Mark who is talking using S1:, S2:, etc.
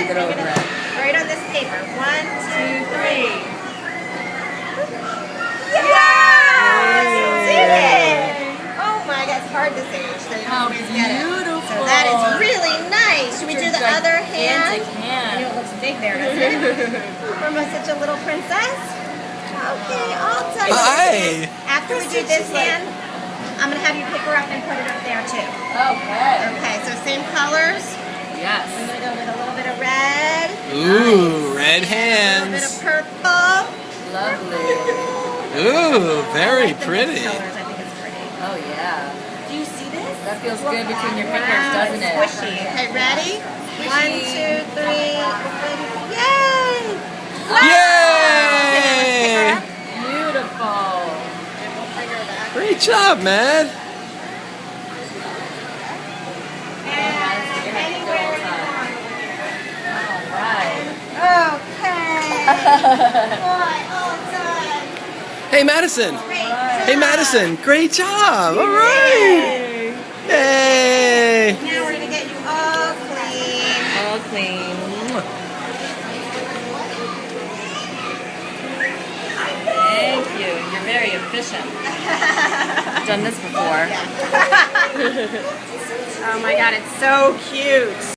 S1: Flip it over.
S2: Right on this paper. 1, 2, 3.
S1: Yay!
S2: Did it! Oh my God, it's hard to say. So you
S1: How
S2: always get it.
S1: beautiful.
S2: So that is really nice. Should we do the other hand?
S1: hand.
S2: I know it looks big there, doesn't it? From such a little princess. Okay, all done.
S3: Hi.
S2: After we do this hand, I'm going to have you pick her up and put it up there too.
S1: Okay.
S2: Okay, so same colors.
S1: Yes.
S2: I'm going to go with a little bit of red.
S3: Ooh, red
S2: A little bit
S3: hands.
S2: of purple.
S1: Lovely.
S3: Ooh, very
S2: I like the
S3: pretty.
S2: mixed colors. I think it's pretty.
S1: Oh yeah.
S2: Do you see this?
S1: That feels good between your fingers, doesn't it?
S2: Squishy. Okay, ready?
S1: Squishy.
S2: 1, 2, 3. Yay!
S3: Yay!
S1: Beautiful.
S3: Great job, man.
S2: Anywhere you want.
S1: All right.
S2: Okay. Boy, all done.
S3: Hey, Madison.
S2: Great
S3: Hey,
S2: job.
S3: Madison. Great job. All right. Yay.
S2: Now we're going to get you all clean.
S1: All clean. Thank you. You're very efficient. I've done this before.
S2: Oh my God, it's so cute.